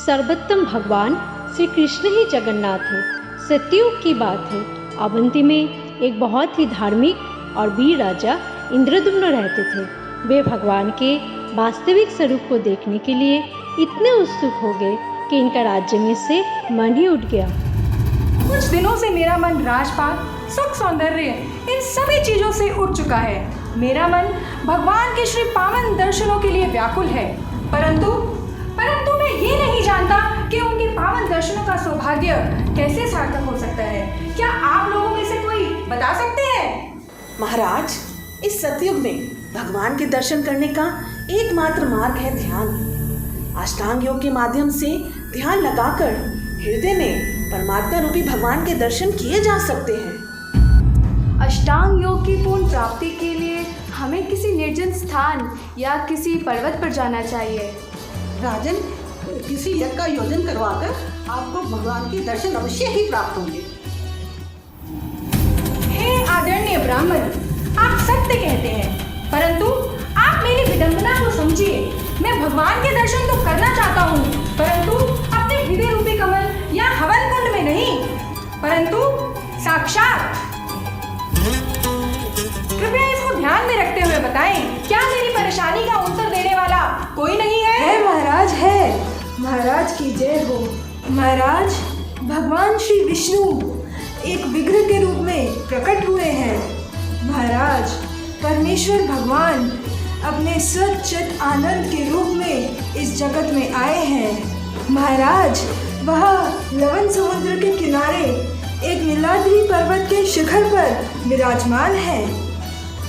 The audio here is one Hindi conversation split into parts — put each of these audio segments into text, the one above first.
सर्वोत्तम भगवान श्री कृष्ण ही जगन्नाथ है। सतयुग की बात है। अवंती में एक बहुत ही धार्मिक और वीर राजा इंद्रद्युम्न रहते थे। वे भगवान के वास्तविक स्वरूप को देखने के लिए इतने उत्सुक हो गए कि इनका राज्य में से मन ही उठ गया। कुछ दिनों से मेरा मन राजपाट, सुख, सौंदर्य इन सभी चीजों से उठ चुका है। मेरा मन भगवान के श्री पावन दर्शनों के लिए व्याकुल है, परंतु मैं ये नहीं जानता कि उनके पावन दर्शनों का सौभाग्य कैसे सार्थक हो सकता है। क्या आप लोगों में से कोई बता सकते हैं? महाराज, इस सतयुग में भगवान के दर्शन करने का एकमात्र मार्ग है ध्यान। अष्टांग योग के माध्यम से ध्यान लगाकर हृदय में परमात्मा रूपी भगवान के दर्शन किए जा सकते हैं। अष्टांग योग की पूर्ण प्राप्ति के लिए हमें किसी निर्जन स्थान या किसी पर्वत पर जाना चाहिए। राजन, किसी यज्ञ का आयोजन करवाकर आपको भगवान के दर्शन अवश्य ही प्राप्त होंगे। हे आदरणीय ब्राह्मण, आप सत्य कहते हैं, परंतु आप मेरी विडंबना को समझिए। मैं भगवान के दर्शन तो करना चाहता हूँ, परंतु अपने हृदय रूपी कमल या हवन कुंड में नहीं, परंतु साक्षात। कृपया इसको ध्यान में रखते हुए बताएं, क्या मेरी परेशानी का उत्तर देने वाला कोई नहीं है? है महाराज, है। महाराज की जय हो। महाराज, भगवान श्री विष्णु एक विग्रह के रूप में प्रकट हुए हैं। महाराज, परमेश्वर भगवान अपने सच्चित आनंद के रूप में इस जगत में आए हैं। महाराज, वह लवण समुद्र के किनारे एक नीलाद्रि पर्वत के शिखर पर विराजमान है।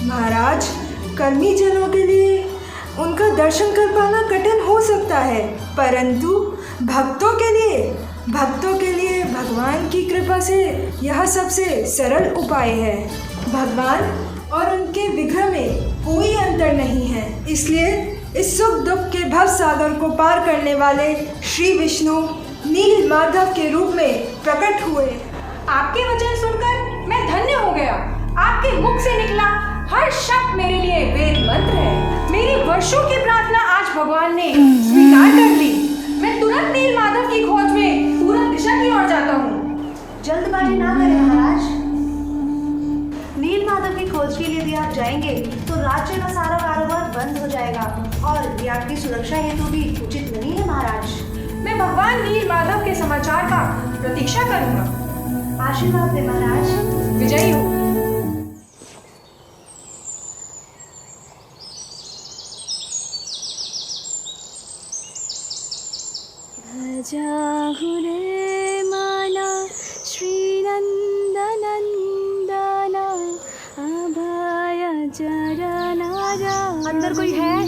महाराज, कर्मी जनों के लिए उनका दर्शन कर पाना कठिन हो सकता है, परंतु भक्तों के लिए भगवान की कृपा से यह सबसे सरल उपाय है। भगवान और उनके विग्रह में कोई अंतर नहीं है, इसलिए इस सुख दुख के भव सागर को पार करने वाले श्री विष्णु नील माधव के रूप में प्रकट हुए। आपके वचन सुनकर मैं धन्य हो गया। आपके मुख से निकला हर शब्द मेरे लिए वेद मंत्र है। मेरी वर्षों की प्रार्थना आज भगवान ने स्वीकार कर ली। मैं तुरंत नील माधव की खोज में पूरब दिशा की ओर जाता हूँ। जल्दबाजी ना करें महाराज। नील माधव की खोज के लिए यदि आप जाएंगे तो राज्य का सारा कारोबार बंद हो जाएगा और ये आपकी सुरक्षा हेतु भी उचित नहीं है महाराज। मैं भगवान नील माधव के समाचार का प्रतीक्षा करूँगा। आशीर्वाद दे महाराज। विजयी हो। जाहुरे माना श्री नंदनंदना अभय जरनारा। अंदर कोई है?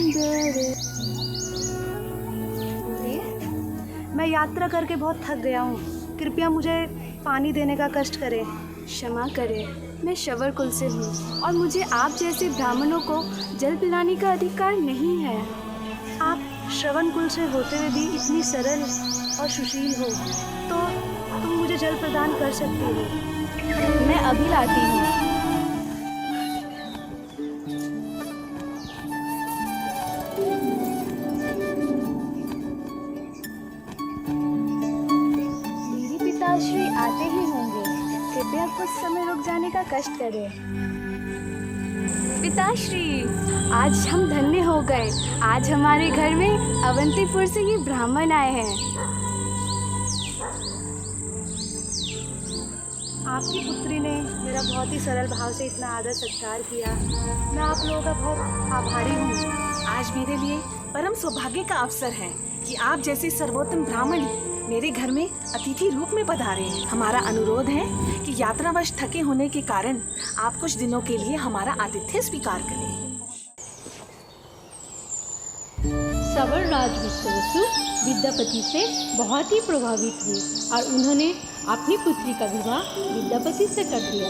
मैं यात्रा करके बहुत थक गया हूँ, कृपया मुझे पानी देने का कष्ट करें। क्षमा करें, मैं शवर कुल से हूँ और मुझे आप जैसे ब्राह्मणों को जल पिलाने का अधिकार नहीं है। आप श्रवण कुल से होते हुए भी इतनी सरल और सुशील हो, तो तुम मुझे जल प्रदान कर सकती हो। मैं अभी लाती हूँ। मेरे पिताश्री आते ही होंगे, कृपया कुछ समय रुक जाने का कष्ट करें। पिताश्री, आज हम धन्य हो गए। आज हमारे घर में अवंतीपुर से ये ब्राह्मण आए हैं। आपकी पुत्री ने मेरा बहुत ही सरल भाव से इतना आदर सत्कार किया। मैं आप लोगों का बहुत आभारी हूँ। आज मेरे लिए परम सौभाग्य का अवसर है कि आप जैसे सर्वोत्तम ब्राह्मण मेरे घर में अतिथि रूप में पधारे हैं। हमारा अनुरोध है कि यात्रावश थके होने के कारण आप कुछ दिनों के लिए हमारा आतिथ्य स्वीकार करें। सवर राज विश्ववसु विद्यापति से बहुत ही प्रभावित हुए और उन्होंने अपनी पुत्री का विवाह विद्यापति से कर दिया।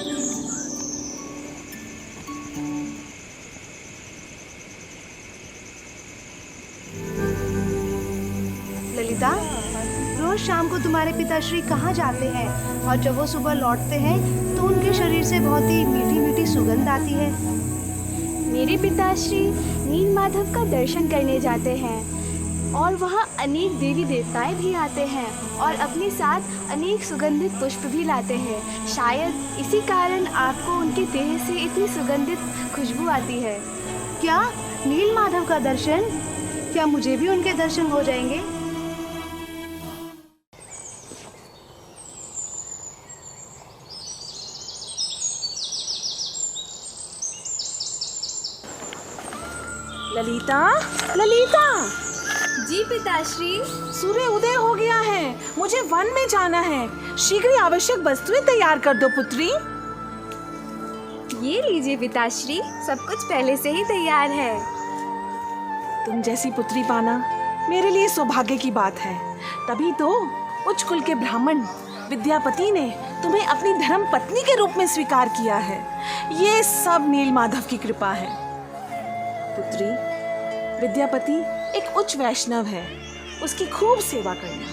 ललिता, रोज शाम को तुम्हारे पिताश्री कहाँ जाते हैं और जब वो सुबह लौटते हैं तो उनके शरीर से बहुत ही मीठी मीठी सुगंध आती है। मेरे पिताश्री नील माधव का दर्शन करने जाते हैं। और वहाँ अनेक देवी देवताएं भी आते हैं और अपने साथ अनेक सुगंधित पुष्प भी लाते हैं। शायद इसी कारण आपको उनके देह से इतनी सुगंधित खुशबू आती है। क्या नील माधव का दर्शन? क्या मुझे भी उनके दर्शन हो जाएंगे? ललिता, ललिता, जी पिताश्री। सूर्य उदय हो गया है, मुझे वन में जाना है। शीघ्र ही आवश्यक वस्तुएं तैयार कर दो पुत्री। ये लीजिए पिताश्री, सब कुछ पहले से ही तैयार है। तुम जैसी पुत्री पाना मेरे लिए सौभाग्य की बात है। तभी तो उच्च कुल के ब्राह्मण विद्यापति ने तुम्हें अपनी धर्म पत्नी के रूप में स्वीकार किया है। ये सब नील माधव की कृपा है। पुत्री, विद्यापति एक उच्च वैष्णव है, उसकी खूब सेवा करना।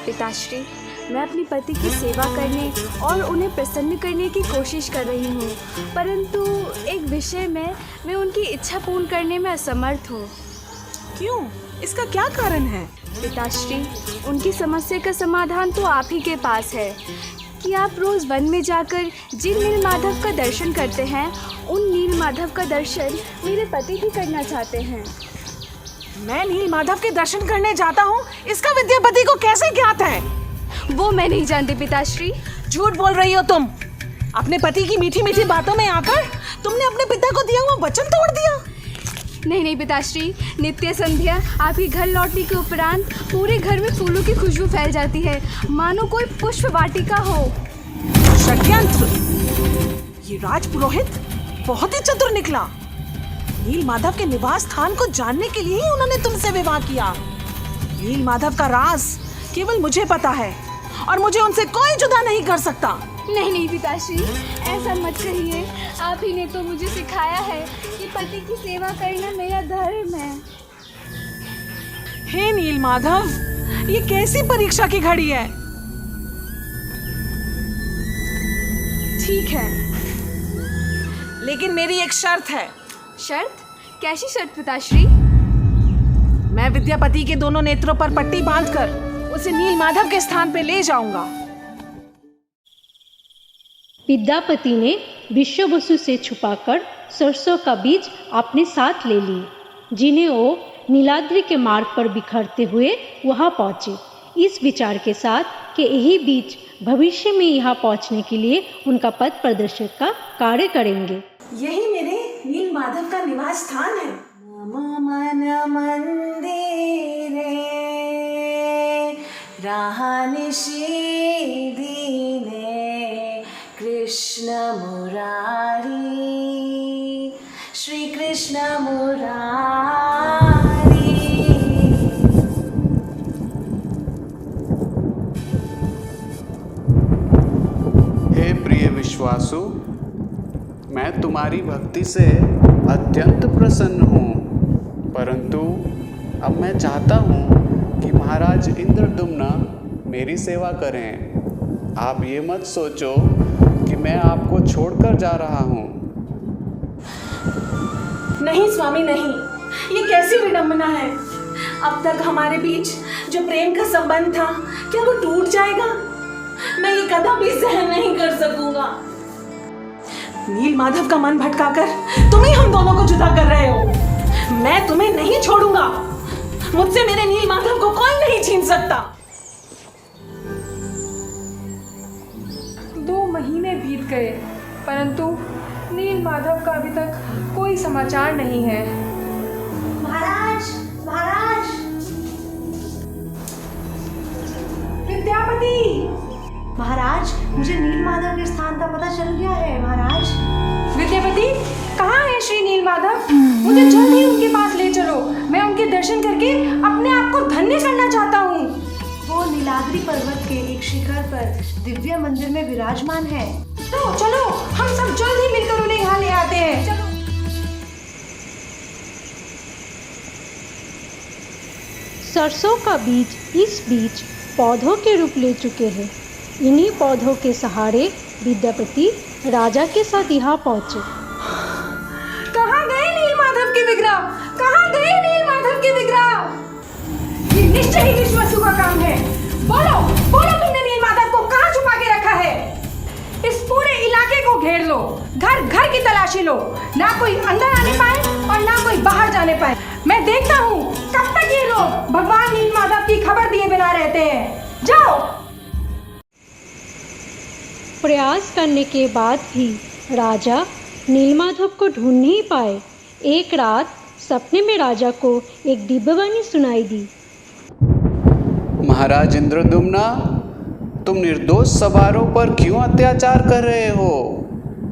पिताश्री, मैं अपने पति की सेवा करने और उन्हें प्रसन्न करने की कोशिश कर रही हूँ, परंतु एक विषय में मैं उनकी इच्छा पूर्ण करने में असमर्थ हूँ। क्यों? इसका क्या कारण है? पिताश्री, उनकी समस्या का समाधान तो आप ही के पास है कि आप रोज़ वन में जाकर जिन नील माधव का दर्शन करते हैं, उन नील माधव का दर्शन मेरे पति भी करना चाहते हैं। मैं नील माधव के दर्शन करने जाता हूँ, इसका विद्यापति को कैसे ज्ञात है? वो मैं नहीं जानती पिताश्री। झूठ बोल रही हो तुम। अपने पति की मीठी मीठी बातों में आकर तुमने अपने पिता को दिया हुआ वचन तोड़ दिया। नहीं नहीं पिताश्री, नित्य संध्या आपके घर लौटने के उपरांत पूरे घर में फूलों की खुशबू फैल जाती है, मानो कोई पुष्प वाटिका हो। षड्यंत्र! ये राजपुरोहित बहुत ही चतुर निकला। नील माधव के निवास स्थान को जानने के लिए ही उन्होंने तुमसे विवाह किया। नील माधव का राज केवल मुझे पता है और मुझे उनसे कोई जुदा नहीं कर सकता। नहीं नहीं पिताश्री, ऐसा मत कहिए। आप ही ने तो मुझे सिखाया है कि पति की सेवा करना मेरा धर्म है। हे नील माधव, ये कैसी परीक्षा की घड़ी है? ठीक है, लेकिन मेरी एक शर्त है। शर्त? कैसी शर्त पिताश्री? मैं विद्यापति के दोनों नेत्रों पर पट्टी बांधकर उसे नील माधव के स्थान पे ले जाऊंगा। विद्यापति ने विश्ववसु से छुपाकर सरसों का बीज अपने साथ ले लिए, जिन्हें वो नीलाद्रि के मार्ग पर बिखरते हुए वहां पहुंचे, इस विचार के साथ कि यही बीज भविष्य में यहाँ पहुंचने के लिए उनका पथ प्रदर्शक का कार्य करेंगे। यही मेरे नील माधव का निवास स्थान है। मन मंदिरे राहानिशी दीने कृष्ण मुरारी, श्री कृष्ण मुरारी। हे प्रिय विश्वासु, मैं तुम्हारी भक्ति से अत्यंत प्रसन्न हूँ, परंतु अब मैं चाहता हूँ कि महाराज इंद्रदुम्न मेरी सेवा करें। आप ये मत सोचो कि मैं आपको छोड़कर जा रहा हूँ। नहीं स्वामी, नहीं, ये कैसी विडंबना है। अब तक हमारे बीच जो प्रेम का संबंध था, क्या वो टूट जाएगा? मैं ये कदापि सहन नहीं कर सकूंगा। नील माधव का मन भटकाकर तुम ही हम दोनों को जुदा कर रहे हो। मैं तुम्हें नहीं छोड़ूंगा। मुझसे मेरे नील माधव को कोई नहीं छीन सकता। 2 महीने बीत गए, परंतु नील माधव का अभी तक कोई समाचार नहीं है। महाराज, महाराज! विद्यापति! महाराज, मुझे नील माधव के स्थान का पता चल गया है। महाराज! विद्यापति, कहाँ है श्री नील माधव? मुझे जल्द ही उनके पास ले चलो। मैं उनके दर्शन करके अपने आप को धन्य करना चाहता हूँ। वो नीलाद्रि पर्वत के एक शिखर पर दिव्य मंदिर में विराजमान है। तो चलो, हम सब जल्द ही मिलकर उन्हें यहाँ ले आते हैं। चलो। सरसों का बीज इस बीच पौधों के रूप ले चुके हैं। इन्हीं पौधों के सहारे विद्यापति राजा के साथ यहाँ पहुँचे। कहाँ गए नील माधव के विग्रह? कहाँ गए नील माधव के विग्रह? निश्चय ही विश्वासु का काम है। बोलो बोलो, तुमने नील माधव को कहाँ छुपा के रखा है? इस पूरे इलाके को घेर लो, घर घर की तलाशी लो, ना कोई अंदर आने पाए और ना कोई बाहर जाने पाए। मैं देखता हूँ कब तक ये लोग भगवान नील माधव की खबर दिए बिना रहते हैं। जाओ। प्रयास करने के बाद भी राजा नीलमाधव को ढूंढ नहीं पाए। एक रात सपने में राजा को एक दिव्यवाणी सुनाई दी। महाराज इंद्रदुम्ना, तुम निर्दोष सवारों पर क्यों अत्याचार कर रहे हो?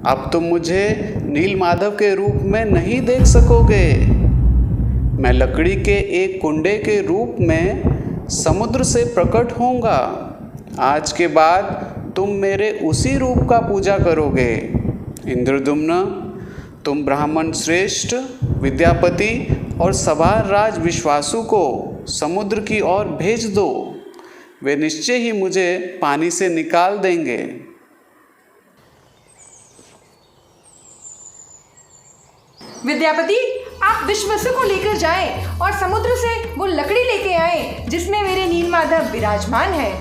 अब तुम मुझे नीलमाधव के रूप में नहीं देख सकोगे। मैं लकड़ी के एक कुंडे के रूप में समुद्र से प्रकट होऊंगा। आज के बाद तुम मेरे उसी रूप का पूजा करोगे। इंद्रदुम्न, तुम ब्राह्मण श्रेष्ठ विद्यापति और सवार राज विश्वासु को समुद्र की ओर भेज दो। वे निश्चय ही मुझे पानी से निकाल देंगे। विद्यापति, आप विश्वासु को लेकर जाएं और समुद्र से वो लकड़ी लेके आएं जिसमें मेरे नीलमाधव विराजमान है।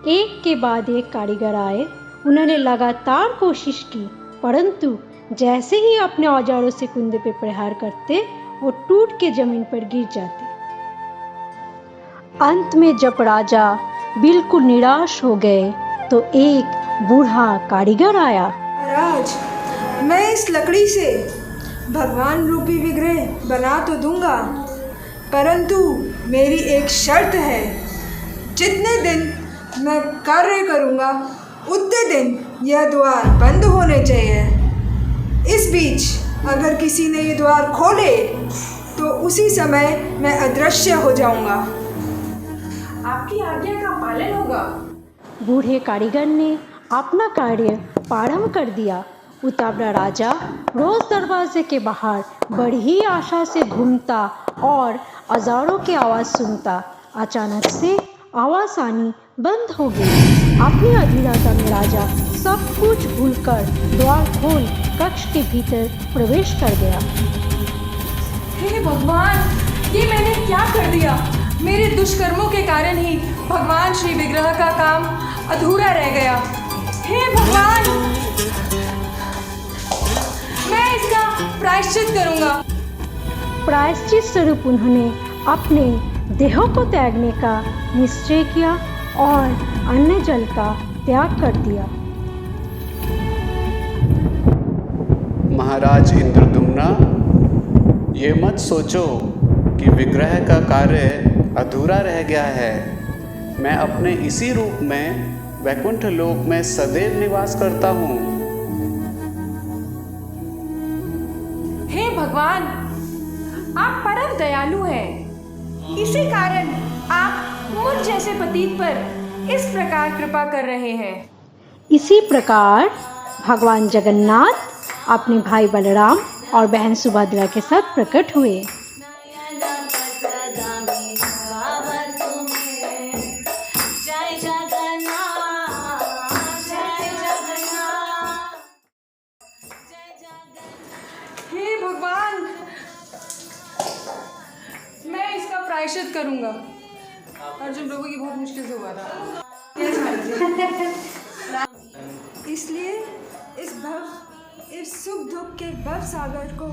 एक के बाद एक कारीगर आए। उन्होंने लगातार कोशिश की, परंतु जैसे ही अपने औजारों से कुंदे पे प्रहार करते, वो टूट के जमीन पर गिर जाते। अंत में जब राजा बिल्कुल निराश हो गए तो एक बूढ़ा कारीगर आया। महाराज, मैं इस लकड़ी से भगवान रूपी विग्रह बना तो दूंगा, परंतु मेरी एक शर्त है। जितने दिन मैं कार्य करूंगा उतने दिन यह द्वार बंद होने चाहिए। इस बीच अगर किसी ने ये द्वार खोले तो उसी समय मैं अदृश्य हो जाऊंगा। आपकी आज्ञा का पालन होगा। बूढ़े कारीगर ने अपना कार्य प्रारंभ कर दिया। उतावला राजा रोज दरवाजे के बाहर बड़ी ही आशा से घूमता और औजारों की आवाज़ सुनता। अचानक से आवाज़ आनी बंद हो गई। अपनी अधीरता में राजा सब कुछ भूलकर द्वार खोल कक्ष के भीतर प्रवेश कर गया। हे भगवान, ये मैंने क्या कर दिया? मेरे दुष्कर्मों के कारण ही भगवान श्री विग्रह का काम अधूरा रह गया। हे भगवान, मैं इसका प्रायश्चित करूंगा। प्रायश्चित स्वरूप उन्होंने अपने देहों को त्यागने का निश्चय किया और अन्न जल का त्याग कर दिया। महाराज इंद्रदुम्ना, ये मत सोचो कि विग्रह का कार्य अधूरा रह गया है। मैं अपने इसी रूप में वैकुंठ लोक में सदैव निवास करता हूँ। हे भगवान, आप परम दयालु हैं। इसी कारण आप मुझ जैसे पतित पर इस प्रकार कृपा कर रहे हैं। इसी प्रकार भगवान जगन्नाथ अपने भाई बलराम और बहन सुभद्रा के साथ प्रकट हुए। हे भगवान, मैं इसका प्रायश्चित करूंगा। अर्जुन प्रभु की बहुत मुश्किल से हुआ था। इसलिए इस सुख दुख के भव सागर को